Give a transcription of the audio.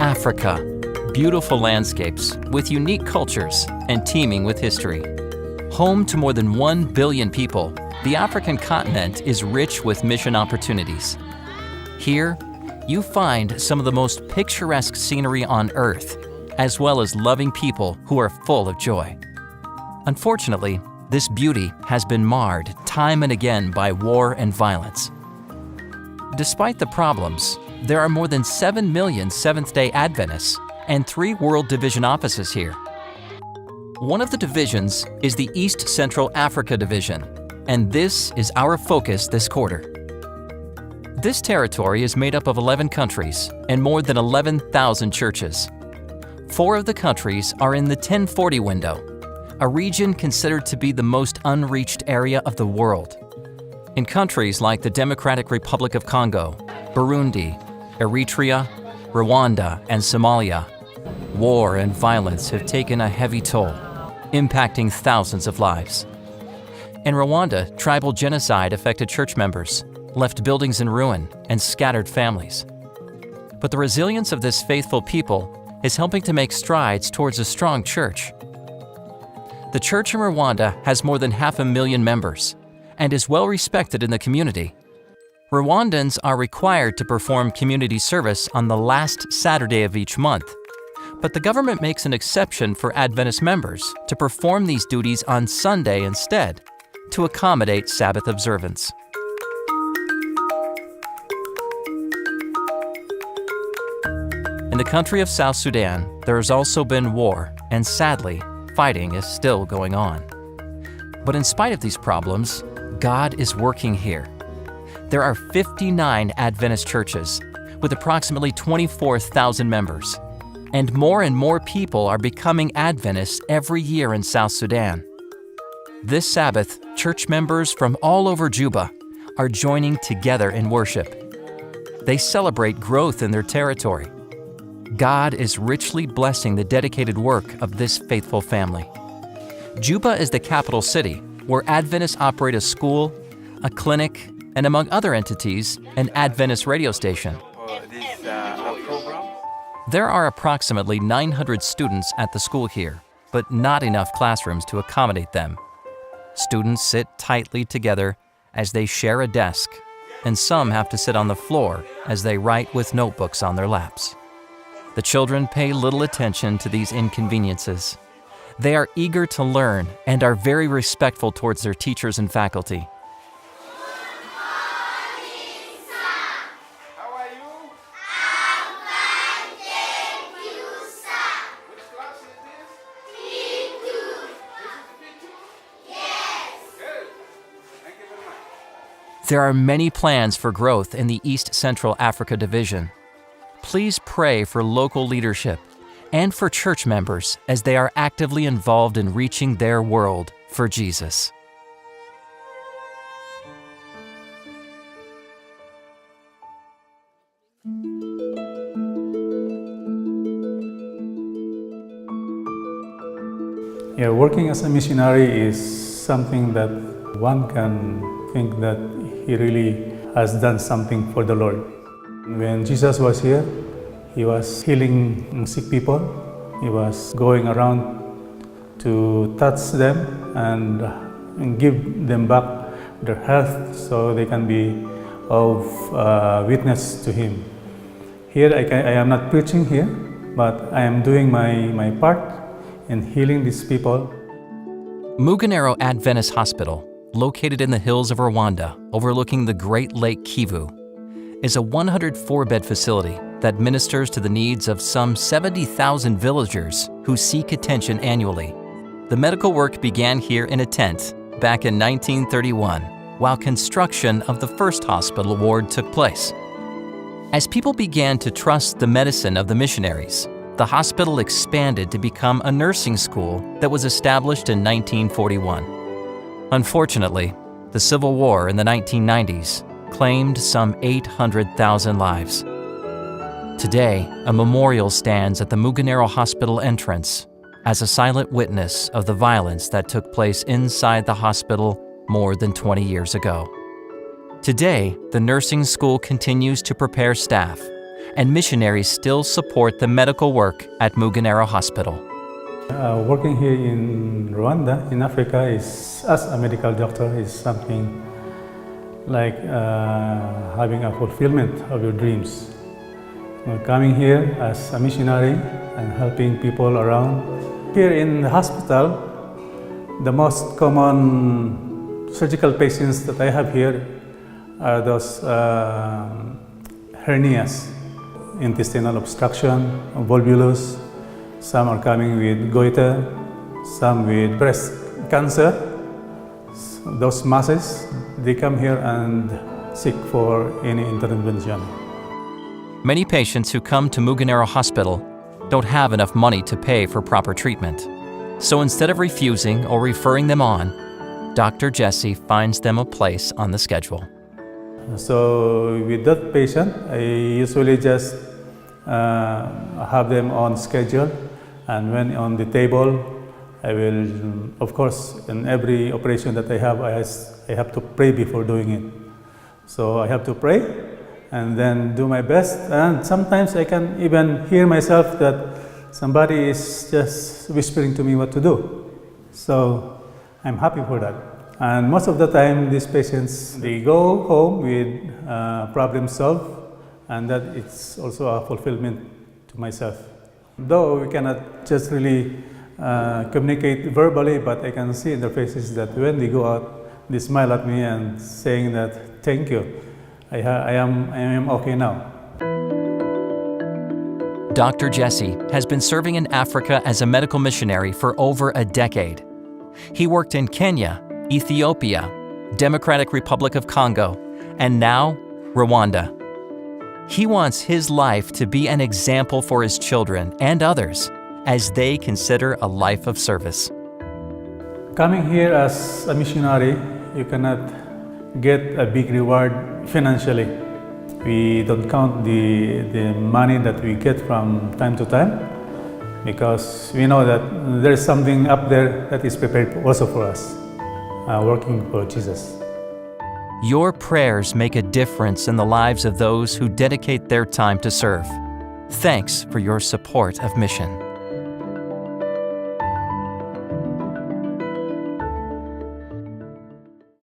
Africa, beautiful landscapes with unique cultures and teeming with history. Home to more than 1 billion people, the African continent is rich with mission opportunities. Here, you find some of the most picturesque scenery on Earth, as well as loving people who are full of joy. Unfortunately, this beauty has been marred time and again by war and violence. Despite the problems, there are more than 7 million Seventh-day Adventists and 3 World Division offices here. One of the divisions is the East Central Africa Division, and this is our focus this quarter. This territory is made up of 11 countries and more than 11,000 churches. 4 of the countries are in the 1040 window, a region considered to be the most unreached area of the world. In countries like the Democratic Republic of Congo, Burundi, Eritrea, Rwanda, and Somalia, war and violence have taken a heavy toll, impacting thousands of lives. In Rwanda, tribal genocide affected church members, left buildings in ruin, and scattered families. But the resilience of this faithful people is helping to make strides towards a strong church. The church in Rwanda has more than 500,000 members and is well respected in the community. Rwandans are required to perform community service on the last Saturday of each month, but the government makes an exception for Adventist members to perform these duties on Sunday instead, to accommodate Sabbath observance. In the country of South Sudan, there has also been war, and sadly, fighting is still going on. But in spite of these problems, God is working here. There are 59 Adventist churches with approximately 24,000 members, and more people are becoming Adventists every year in South Sudan. This Sabbath, church members from all over Juba are joining together in worship. They celebrate growth in their territory. God is richly blessing the dedicated work of this faithful family. Juba is the capital city, where Adventists operate a school, a clinic, and among other entities, an Adventist radio station. There are approximately 900 students at the school here, but not enough classrooms to accommodate them. Students sit tightly together as they share a desk, and some have to sit on the floor as they write with notebooks on their laps. The children pay little attention to these inconveniences. They are eager to learn and are very respectful towards their teachers and faculty. There are many plans for growth in the East Central Africa Division. Please pray for local leadership and for church members as they are actively involved in reaching their world for Jesus. Yeah, working as a missionary is something that one can think that he really has done something for the Lord. When Jesus was here, he was healing sick people. He was going around to touch them and give them back their health so they can be of witness to him. Here I am not preaching here, but I am doing my part in healing these people. Muganero Adventist Hospital, located in the hills of Rwanda, overlooking the Great Lake Kivu, is a 104-bed facility that ministers to the needs of some 70,000 villagers who seek attention annually. The medical work began here in a tent back in 1931, while construction of the first hospital ward took place. As people began to trust the medicine of the missionaries, the hospital expanded to become a nursing school that was established in 1941. Unfortunately, the Civil War in the 1990s claimed some 800,000 lives. Today, a memorial stands at the Muganero Hospital entrance, as a silent witness of the violence that took place inside the hospital more than 20 years ago. Today, the nursing school continues to prepare staff, and missionaries still support the medical work at Muganero Hospital. Working here in Rwanda, in Africa, as a medical doctor is something like having a fulfillment of your dreams. Coming here as a missionary and helping people around. Here in the hospital, the most common surgical patients that I have here are those hernias, intestinal obstruction, volvulus. Some are coming with goiter, some with breast cancer. Those masses, they come here and seek for any intervention. Many patients who come to Muganero Hospital don't have enough money to pay for proper treatment. So instead of refusing or referring them on, Dr. Jesse finds them a place on the schedule. So with that patient, I usually just have them on schedule, and when on the table, I will, of course, in every operation that I have to pray before doing it. So I have to pray and then do my best, and sometimes I can even hear myself that somebody is just whispering to me what to do. So I'm happy for that. And most of the time, these patients, they go home with problem solved, and that it's also a fulfillment to myself. Though we cannot just really communicate verbally, but I can see in their faces that when they go out, they smile at me and saying that, thank you, I am okay now. Dr. Jesse has been serving in Africa as a medical missionary for over a decade. He worked in Kenya, Ethiopia, Democratic Republic of Congo, and now Rwanda. He wants his life to be an example for his children and others as they consider a life of service. Coming here as a missionary, you cannot get a big reward financially. We don't count the money that we get from time to time, because we know that there's something up there that is prepared also for us, working for Jesus. Your prayers make a difference in the lives of those who dedicate their time to serve. Thanks for your support of mission.